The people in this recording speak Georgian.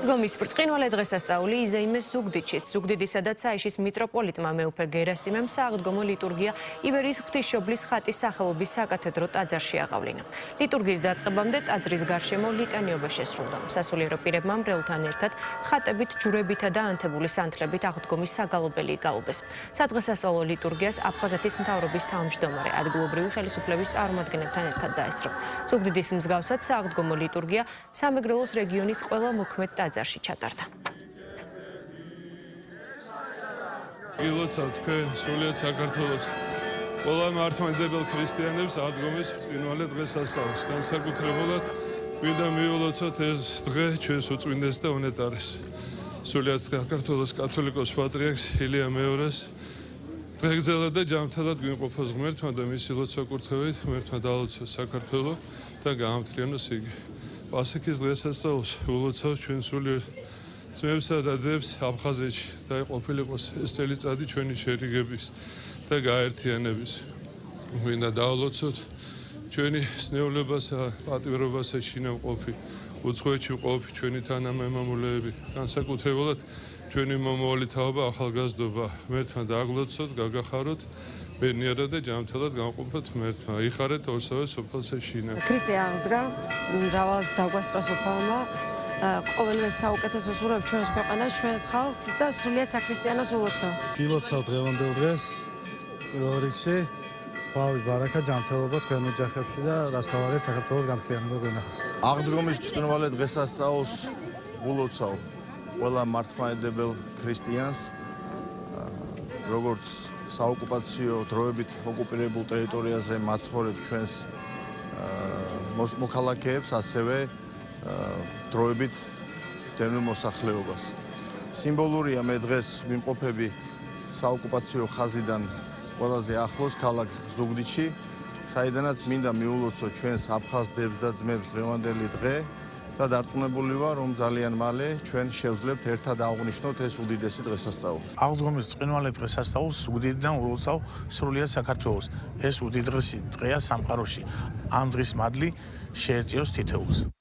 დგომის ბრწყინვალე დღესასწაული იზეიმეს ზუგდიდშიც. ზუგდიდისა და ცაიშის მიტროპოლიტმა მეუფე გერასიმემ სააღდგომო ლიტურგია ივერიის ღვთისმშობლის ხატის სახელობის საკათედრო ტაძარში აღავლინა. ლიტურგიის დაწყებამდე ტაძრის გარშემო ლიტანიობა შესრულდა. სასულიერო პირებმა მრევლთან ერთად ხატებით, ჯვრებითა და ანთებული სანთლებით აღდგომის საგალობელი გაუბეს. სადღესასწაულო ლიტურგიას აფხაზეთის მთავრობის თავმჯდომარე ადგილობრივი ხელისუფლების წარმომადგენლებთან ერთად დაესწრო. ზუგდიდის მსგავსად სააღდგომო ლიტურგია სამეგრელოს რეგიონის ყველა მოქმედ ტაძარში ჩატარდა. გილოცავთ თქვენ სრულიად საქართველოს ყველა მართლმადიდებელ ქრისტიანებს აღდგომის ბრწყინვალე დღესასწაულს. განსაკუთრებულად გვინდა მიულოცოთ ეს დღე ჩვენს უწმინდეს და უნეტარეს სრულიად საქართველოს კათოლიკოს პატრიარქს ილია მეორეს დღეგრძელად და ჯანმრთელად გვიმყოფოს ღმერთმა და მისი ლოცვა-კურთხევით ღმერთმა დაალოცოს საქართველო და გაამთლიანოს იგი. პასექის დღესასწაულს ულოცავთ ჩვენ სულიერ ძმებსა და დებს აფხაზეთში და ყოფილიყოს ეს წელიწადი ჩვენი შერიგების და გაერთიანების. გვინდა დაალოცოთ ჩვენი სნეულებასა, პატივრობასა შინამყოფი, უცხოეთში მყოფი ჩვენი თანამემამულეები, განსაკუთრებულად ჩვენი მომავალი თაობა ახალგაზრდობა. ღმერთმა დააგლოცოთ, გაგახაროთ, ბედნიერად და ჯანმრთელად გამყოფოთ ღმერთმა. იხარეთ ორსავე სოფელსა შინა. ქრისტე აღსდგა, მრავალს დაგვასწრა სოფელმა, ყოველივე საუკეთესო სურვებ ჩვენს ქვეყანას, ჩვენს ხალხს და სრულიად საქრისტიანოს ულოცავ. გილოცავ დღევანდელ დღეს პირველ რიგში ხვავი ბარაკა ჯანმრთელობა თქვენ ოჯახებში და რასთავარია საქართველოს განხილვანება გვენახოს. აღდგომის ბრწყინვალე დღესასწაულს ულოცავ ყველა მართლმადიდებელ ქრისტიანს, როგორც საოკუპაციო დროებით ოკუპირებულ ტერიტორიაზე მაცხოვრებ ჩვენს მოქალაქეებს, ასევე დროებით დევნილ მოსახლეობას. სიმბოლურია მე დღეს ვიმყოფები საოკუპაციო ხაზიდან ყველაზე ახლოს ქალაქ ზუგდიდში, საიდანაც მინდა მიულოცო ჩვენს აფხაზ დებს და ძმებს დღევანდელი დღე და დარწმუნებული ვარ, რომ ძალიან მალე ჩვენ შევძლებთ ერთად აღვნიშნოთ ეს უდიდესი დღესასწაული. აღდგომის ბრწყინვალე დღესასწაულს ზუგდიდიდან ულოცავ სრულიად საქართველოს. ეს უდიდესი დღეა სამყაროში. ამ დღის მადლი შეეწიოს თითოეულს.